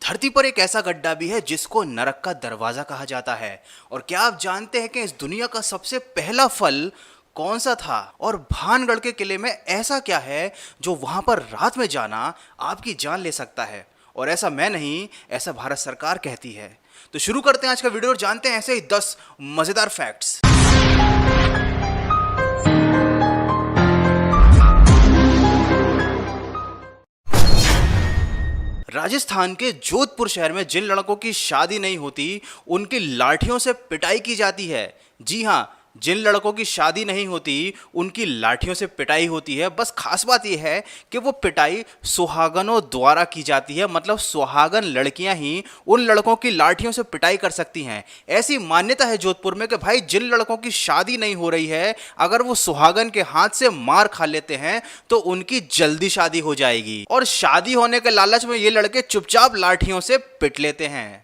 धरती पर एक ऐसा गड्ढा भी है जिसको नरक का दरवाजा कहा जाता है। और क्या आप जानते हैं कि इस दुनिया का सबसे पहला फल कौन सा था? और भानगढ़ के किले में ऐसा क्या है जो वहां पर रात में जाना आपकी जान ले सकता है? और ऐसा मैं नहीं, ऐसा भारत सरकार कहती है। तो शुरू करते हैं आज का वीडियो और जानते हैं ऐसे ही 10 मजेदार फैक्ट्स। राजस्थान के जोधपुर शहर में जिन लड़कों की शादी नहीं होती उनकी लाठियों से पिटाई की जाती है। जी हां, जिन लड़कों की शादी नहीं होती उनकी लाठियों से पिटाई होती है। बस खास बात यह है कि वो पिटाई सुहागनों द्वारा की जाती है, मतलब सुहागन लड़कियां ही उन लड़कों की लाठियों से पिटाई कर सकती हैं। ऐसी मान्यता है जोधपुर में कि भाई जिन लड़कों की शादी नहीं हो रही है, अगर वो सुहागन के हाथ से मार खा लेते हैं तो उनकी जल्दी शादी हो जाएगी। और शादी होने के लालच में ये लड़के चुपचाप लाठियों से पिट लेते हैं।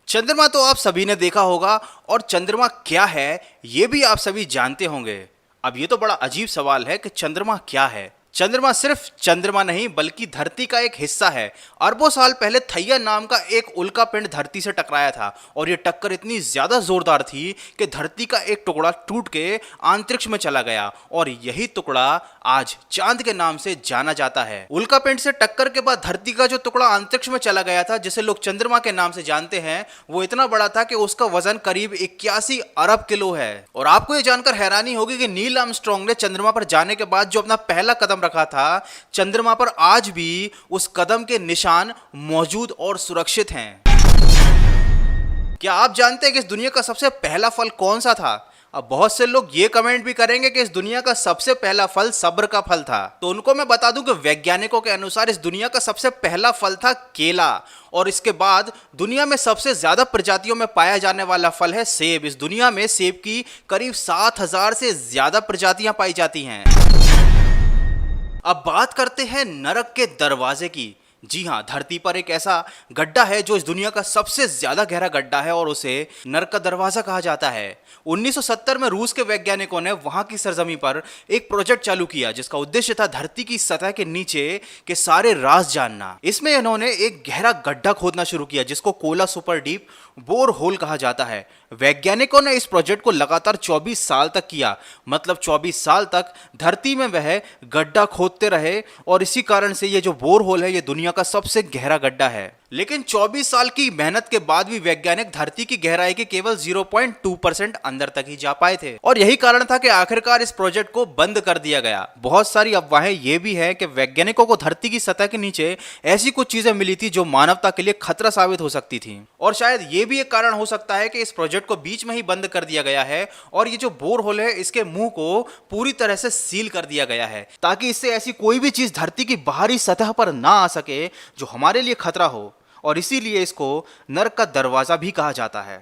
चंद्रमा तो आप सभी ने देखा होगा, और चंद्रमा क्या है ये भी आप सभी जानते होंगे। अब ये तो बड़ा अजीब सवाल है कि चंद्रमा क्या है। चंद्रमा सिर्फ चंद्रमा नहीं बल्कि धरती का एक हिस्सा है। अरबों साल पहले थैया नाम का एक उल्का पिंड धरती से टकराया था, और ये टक्कर इतनी ज्यादा जोरदार थी कि धरती का एक टुकड़ा टूट के अंतरिक्ष में चला गया, और यही टुकड़ा आज चांद के नाम से जाना जाता है। उल्का पिंड से टक्कर के बाद धरती का जो टुकड़ा अंतरिक्ष में चला गया था, जिसे लोग चंद्रमा के नाम से जानते हैं, वो इतना बड़ा था कि उसका वजन करीब 81 अरब किलो है। और आपको ये जानकर हैरानी होगी कि नील आर्मस्ट्रांग ने चंद्रमा पर जाने के बाद जो अपना पहला कदम रखा था, चंद्रमा पर आज भी उस कदम के निशान मौजूद और सुरक्षित हैं। क्या आप जानते हैं कि इस दुनिया का सबसे पहला फल कौन सा था? अब बहुत से लोग ये कमेंट भी करेंगे कि इस दुनिया का सबसे पहला फल सब्र का फल था। तो उनको मैं बता दूं कि वैज्ञानिकों के अनुसार इस दुनिया का सबसे पहला फल था केला, और इसके बाद दुनिया में सबसे ज्यादा प्रजातियों में पाया जाने वाला फल है सेब। इस दुनिया में सेब की करीब 7000 से ज्यादा प्रजातियां पाई जाती हैं। अब बात करते हैं नरक के दरवाजे की। जी हां, धरती पर एक ऐसा गड्ढा है जो इस दुनिया का सबसे ज्यादा गहरा गड्ढा है, और उसे नरक का दरवाजा कहा जाता है। 1970 में रूस के वैज्ञानिकों ने वहां की सरजमी पर एक प्रोजेक्ट चालू किया जिसका उद्देश्य था धरती की सतह के नीचे के सारे राज जानना। इसमें इन्होंने एक गहरा गड्ढा खोदना शुरू किया जिसको Kola super deep bore hole कहा जाता है। वैज्ञानिकों ने इस प्रोजेक्ट को लगातार 24 साल तक किया, मतलब 24 साल तक धरती में वह गड्ढा खोदते रहे, और इसी कारण से ये जो बोर होल है ये दुनिया का सबसे गहरा गड्ढा है। लेकिन 24 साल की मेहनत के बाद भी वैज्ञानिक धरती की गहराई के केवल 0.2% अंदर तक ही जा पाए थे, और यही कारण था कि आखिरकार इस प्रोजेक्ट को बंद कर दिया गया। बहुत सारी अफवाहें ये भी है कि वैज्ञानिकों को धरती की सतह के नीचे ऐसी कुछ चीजें मिली थी जो मानवता के लिए खतरा साबित हो सकती थी, और शायद ये भी एक कारण हो सकता है कि इस प्रोजेक्ट को बीच में ही बंद कर दिया गया है, और ये जो बोर होल है इसके मुंह को पूरी तरह से सील कर दिया गया है ताकि इससे ऐसी कोई भी चीज धरती की बाहरी सतह पर ना आ सके जो हमारे लिए खतरा हो, और इसीलिए इसको नरक का दरवाजा भी कहा जाता है।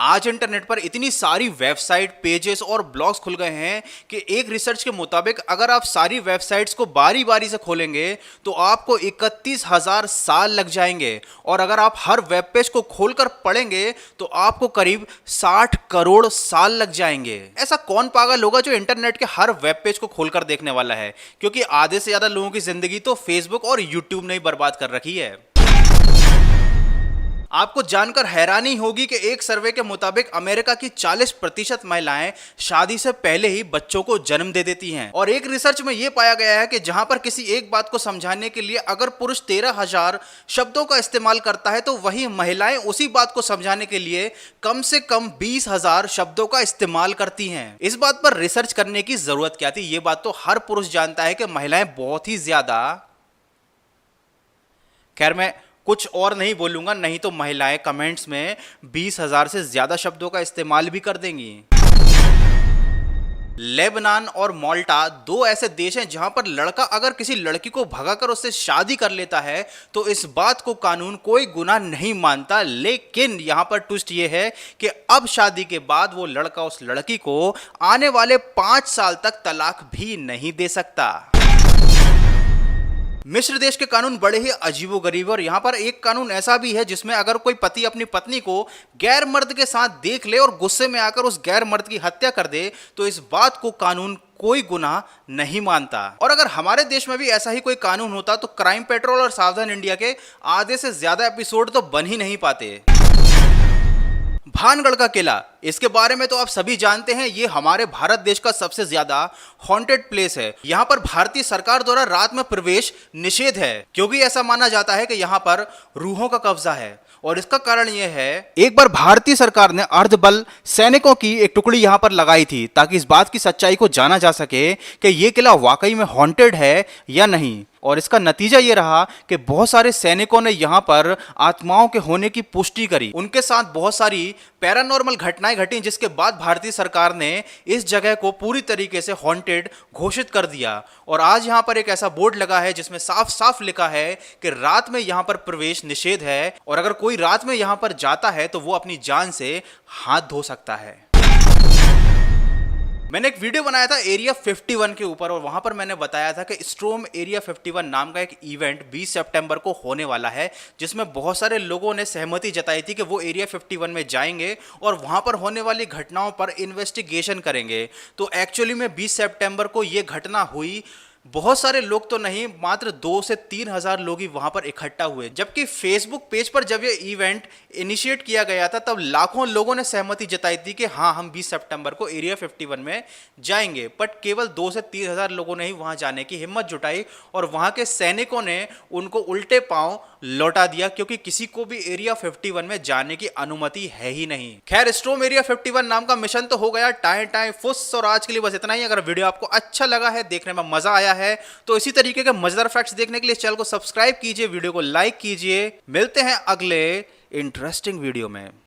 आज इंटरनेट पर इतनी सारी वेबसाइट, पेजेस और ब्लॉग्स खुल गए हैं कि एक रिसर्च के मुताबिक अगर आप सारी वेबसाइट्स को बारी बारी से खोलेंगे तो आपको 31,000 साल लग जाएंगे, और अगर आप हर वेब पेज को खोलकर पढ़ेंगे तो आपको करीब 60 करोड़ साल लग जाएंगे। ऐसा कौन पागल होगा जो इंटरनेट के हर वेब पेज को खोलकर देखने वाला है, क्योंकि आधे से ज्यादा लोगों की जिंदगी तो फेसबुक और यूट्यूब ने ही बर्बाद कर रखी है। आपको जानकर हैरानी होगी कि एक सर्वे के मुताबिक अमेरिका की 40% महिलाएं शादी से पहले ही बच्चों को जन्म दे देती हैं, और एक रिसर्च में यह पाया गया है कि जहां पर किसी एक बात को समझाने के लिए अगर पुरुष 13,000 शब्दों का इस्तेमाल करता है तो वही महिलाएं उसी बात को समझाने के लिए कम से कम 20,000 शब्दों का इस्तेमाल करती हैं। इस बात पर रिसर्च करने की जरूरत क्या थी? ये बात तो हर पुरुष जानता है कि महिलाएं बहुत ही ज्यादा, खैर मैं कुछ और नहीं बोलूंगा, नहीं तो महिलाएं कमेंट्स में 20,000 से ज्यादा शब्दों का इस्तेमाल भी कर देंगी। लेबनान और माल्टा दो ऐसे देश हैं जहां पर लड़का अगर किसी लड़की को भगाकर उससे शादी कर लेता है तो इस बात को कानून कोई गुनाह नहीं मानता। लेकिन यहां पर ट्विस्ट ये है कि अब शादी के बाद वो लड़का उस लड़की को आने वाले 5 साल तक तलाक भी नहीं दे सकता। मिस्र देश के कानून बड़े ही अजीबोगरीब, और यहाँ पर एक कानून ऐसा भी है जिसमें अगर कोई पति अपनी पत्नी को गैर मर्द के साथ देख ले और गुस्से में आकर उस गैर मर्द की हत्या कर दे तो इस बात को कानून कोई गुनाह नहीं मानता। और अगर हमारे देश में भी ऐसा ही कोई कानून होता तो क्राइम पेट्रोल और सावधान इंडिया के आधे से ज्यादा एपिसोड तो बन ही नहीं पाते। भानगढ़ का किला, इसके बारे में तो आप सभी जानते हैं, ये हमारे भारत देश का सबसे ज्यादा हॉन्टेड प्लेस है। यहाँ पर भारतीय सरकार द्वारा रात में प्रवेश निषेध है, क्योंकि ऐसा माना जाता है कि यहाँ पर रूहों का कब्जा है। और इसका कारण यह है, एक बार भारतीय सरकार ने अर्धबल सैनिकों की एक टुकड़ी यहाँ पर लगाई थी ताकि इस बात की सच्चाई को जाना जा सके कि यह किला वाकई में हॉन्टेड है या नहीं। और इसका नतीजा ये रहा कि बहुत सारे सैनिकों ने यहाँ पर आत्माओं के होने की पुष्टि करी। उनके साथ बहुत सारी पैरानॉर्मल घटनाएं घटी, जिसके बाद भारतीय सरकार ने इस जगह को पूरी तरीके से हॉन्टेड घोषित कर दिया। और आज यहाँ पर एक ऐसा बोर्ड लगा है जिसमें साफ साफ लिखा है कि रात में यहाँ पर प्रवेश निषेध है, और अगर कोई रात में यहाँ पर जाता है तो वो अपनी जान से हाथ धो सकता है। मैंने एक वीडियो बनाया था एरिया 51 के ऊपर, और वहां पर मैंने बताया था कि स्ट्रोम एरिया 51 नाम का एक इवेंट 20 सितंबर को होने वाला है, जिसमें बहुत सारे लोगों ने सहमति जताई थी कि वो एरिया 51 में जाएंगे और वहां पर होने वाली घटनाओं पर इन्वेस्टिगेशन करेंगे। तो एक्चुअली में 20 सितंबर को ये घटना हुई। बहुत सारे लोग तो नहीं, मात्र 2 से 3 हजार लोग ही वहां पर इकट्ठा हुए। जबकि फेसबुक पेज पर जब ये इवेंट इनिशिएट किया गया था तब लाखों लोगों ने सहमति जताई थी कि हाँ, हम 20 सितंबर को एरिया 51 में जाएंगे। बट केवल 2 से 3 हजार लोगों ने ही वहां जाने की हिम्मत जुटाई, और वहां के सैनिकों ने उनको उल्टे पांव लौटा दिया, क्योंकि किसी को भी एरिया 51 में जाने की अनुमति है ही नहीं। खैर, स्ट्रोम एरिया 51 नाम का मिशन तो हो गया टाएं टाएं फुस, और आज के लिए बस इतना ही। अगर वीडियो आपको अच्छा लगा है, देखने में मजा आया है, तो इसी तरीके के मजेदार फैक्ट्स देखने के लिए चैनल को सब्सक्राइब कीजिए, वीडियो को लाइक कीजिए। मिलते हैं अगले इंटरेस्टिंग वीडियो में।